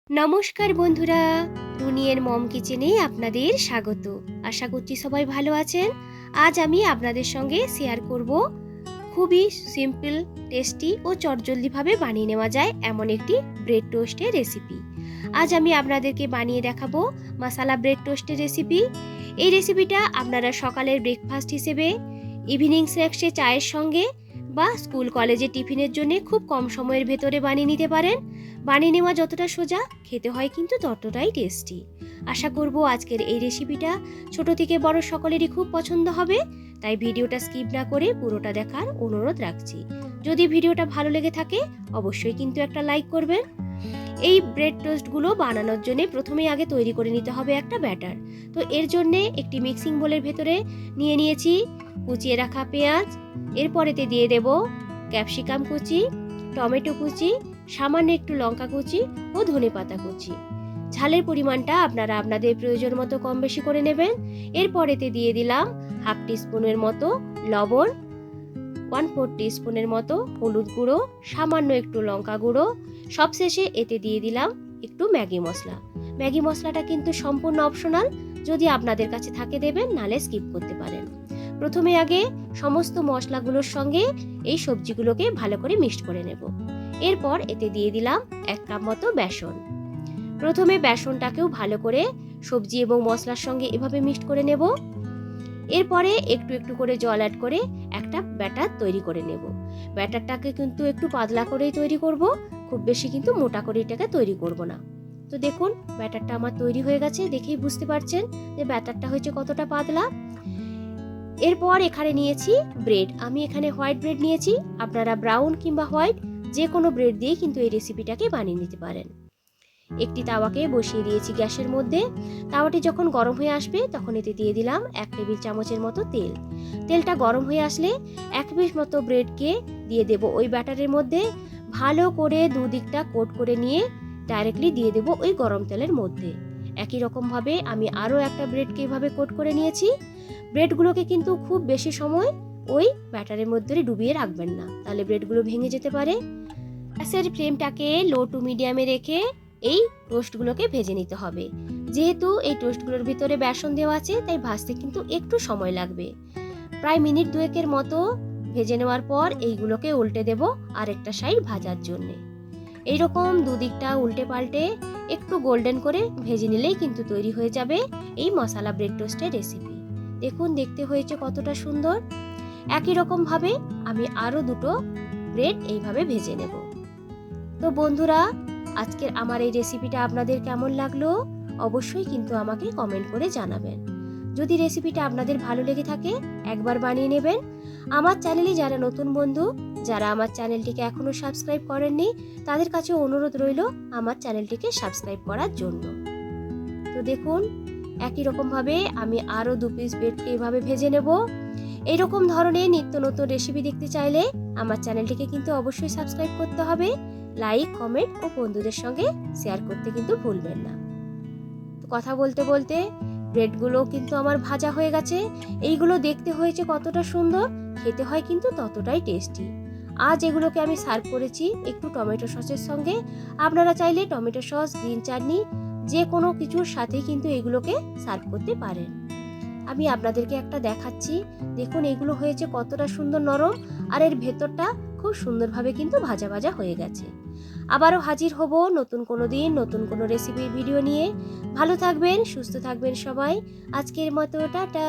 নমস্কার বন্ধুরা, টুনিয়ের মম কিচেনে আপনাদের স্বাগত। আশা করছি সবাই ভালো আছেন। আজ আমি আপনাদের সঙ্গে শেয়ার করব খুবই সিম্পল, টেস্টি ও চটজলদিভাবে বানিয়ে নেওয়া যায় এমন একটি ব্রেড টোস্টের রেসিপি। আজ আমি আপনাদেরকে বানিয়ে দেখাবো মশালা ব্রেড টোস্টের রেসিপি। এই রেসিপিটা আপনারা সকালের ব্রেকফাস্ট হিসেবে, ইভিনিং স্ন্যাক্সে চায়ের সঙ্গে বা স্কুল কলেজে টিফিনের জন্য খুব কম সময়ের ভেতরে বানিয়ে নিতে পারেন। বানিয়ে নেওয়া যতটা সোজা, খেতে হয় কিন্তু ততটাই টেস্টি। আশা করব আজকের এই রেসিপিটা ছোট থেকে বড় সকলেরই খুব পছন্দ হবে, তাই ভিডিওটা স্কিপ না করে পুরোটা দেখার অনুরোধ রাখছি। যদি ভিডিওটা ভালো লেগে থাকে অবশ্যই কিন্তু একটা লাইক করবেন। এই ব্রেড টোস্টগুলো বানানোর জন্য প্রথমেই আগে তৈরি করে নিতে হবে একটা ব্যাটার। তো এর জন্য একটি মিক্সিং বোলের ভেতরে নিয়ে নিয়েছি কুচিয়ে রাখা পেঁয়াজ, এরপরেতে দিয়ে দেব ক্যাপসিকাম কুচি, টমেটো কুচি, সামান্য একটু লঙ্কা কুচি ও ধনেপাতা কুচি। ঝালের পরিমাণটা আপনারা আপনাদের প্রয়োজন মতো কম বেশি করে নেবেন। এরপরেতে দিয়ে দিলাম হাফ টিস্পুনের মতো লবণ, 1/4 টিস্পুনের মতো হলুদ গুঁড়ো, সামান্য একটু লঙ্কা গুঁড়ো, সবশেষে এতে দিয়ে দিলাম একটু ম্যাগি মশলা। ম্যাগি মশলাটা কিন্তু সম্পূর্ণ অপশনাল, যদি আপনাদের কাছে থাকে দেবেন, নালে স্কিপ করতে পারেন। প্রথমে আগে সমস্ত মশলাগুলোর সঙ্গে এই সবজিগুলোকে ভালো করে মিক্সড করে নেব। এরপর এতে দিয়ে দিলাম 1 কাপ মতো বেসন। প্রথমে বেসনটাকেও ভালো করে সবজি এবং মশলার সঙ্গে এভাবে মিক্সড করে নেব। এরপরে একটু একটু করে জল অ্যাড করে একটা ব্যাটার তৈরি করে নেব। ব্যাটারটাকে কিন্তু একটু পাতলা করেই তৈরি করব, খুব বেশি কিন্তু মোটা করে এটাকে তৈরি করব না। তো দেখুন ব্যাটারটা আমার তৈরি হয়ে গেছে, দেখেই বুঝতে পারছেন যে ব্যাটারটা হয়েছে কতটা পাতলা। এরপর এখানে নিয়েছি ব্রেড। আমি এখানে হোয়াইট ব্রেড নিয়েছি, আপনারা ব্রাউন কিংবা হোয়াইট যে কোনো ব্রেড দিয়ে কিন্তু এই রেসিপিটাকে বানিয়ে নিতে পারেন। একটি তাওয়াকে বসিয়ে দিয়েছি গ্যাসের মধ্যে। তাওয়াটি যখন গরম হয়ে আসবে তখন এতে দিয়ে দিলাম 1 টেবিল চামচের মতো তেল। তেলটা গরম হয়ে আসলে 1 পিস মতো ব্রেডকে দিয়ে দেব ওই ব্যাটারের মধ্যে। ভালো করে দুদিকটা কোট করে নিয়ে ডাইরেক্টলি দিয়ে দেব ওই গরম তেলের মধ্যে। একই রকমভাবে আমি আরও একটা ব্রেডকে এভাবে কোট করে নিয়েছি। ব্রেডগুলোকে কিন্তু খুব বেশি সময় ওই ব্যাটারের মধ্যে ডুবিয়ে রাখবেন না, তাহলে ব্রেডগুলো ভেঙে যেতে পারে। গ্যাসের ফ্লেমটাকে লো টু মিডিয়ামে রেখে এই টোস্টগুলোকে ভেজে নিতে হবে। যেহেতু এই টোস্টগুলোর ভিতরে বেসন দেওয়া আছে তাই ভাজতে কিন্তু একটু সময় লাগবে। প্রায় মিনিট 2 মতো ভেজে নেওয়ার পর এইগুলোকে উল্টে দেব আরেকটা সাইড ভাজার জন্য। এইরকম দুদিকটা উল্টে পাল্টে একটু গোল্ডেন করে ভেজে নিলেই কিন্তু তৈরি হয়ে যাবে এই মশলা ব্রেড টোস্টের রেসিপি। দেখুন দেখতে হয়েছে কতটা সুন্দর। একই রকম ভাবে আমি আরো দুটো ব্রেড এইভাবে ভেজে নেব। তো বন্ধুরা, আজকের আমার এই রেসিপিটা আপনাদের কেমন লাগলো অবশ্যই কিন্তু আমাকে কমেন্ট করে জানাবেন। যদি রেসিপিটা আপনাদের ভালো লেগে থাকে একবার বানিয়ে নেবেন। আমার চ্যানেলে যারা নতুন বন্ধু, যারা আমার চ্যানেলটিকে এখনো সাবস্ক্রাইব করেননি, তাদের কাছে অনুরোধ রইল আমার চ্যানেলটিকে সাবস্ক্রাইব করার জন্য। তো দেখুন একই রকম ভাবে আমি আরো 2 পিস ব্রেডকে এভাবে ভেজে নেব। এইরকম ধরনের নিত্য নতুন রেসিপি দেখতে চাইলে আমার চ্যানেলটিকে কিন্তু অবশ্যই সাবস্ক্রাইব করতে হবে। লাইক, কমেন্ট ও বন্ধুদের সঙ্গে শেয়ার করতে কিন্তু ভুলবেন না। তো কথা বলতে বলতে ব্রেডগুলো কিন্তু আমার ভাজা হয়ে গেছে। এইগুলো দেখতে হয়েছে কতটা সুন্দর, খেতে হয় কিন্তু ততটাই টেস্টি। আজ এগুলোকে আমি সার্ভ করেছি একটু টমেটো সসের সঙ্গে। আপনারা চাইলে টমেটো সস, গ্রিন চাটনি যে কোনো কিছুর সাথেই কিন্তু এগুলোকে সার্ভ করতে পারেন। আমি আপনাদেরকে একটা দেখাচ্ছি, দেখুন এগুলো হয়েছে কতটা সুন্দর নরম, আর এর ভেতরটা খুব সুন্দরভাবে কিন্তু ভাজা ভাজা হয়ে গেছে। আবারও হাজির হব নতুন কোনো দিন নতুন কোনো রেসিপির ভিডিও নিয়ে। ভালো থাকবেন, সুস্থ থাকবেন সবাই। আজকের মতো টাটা।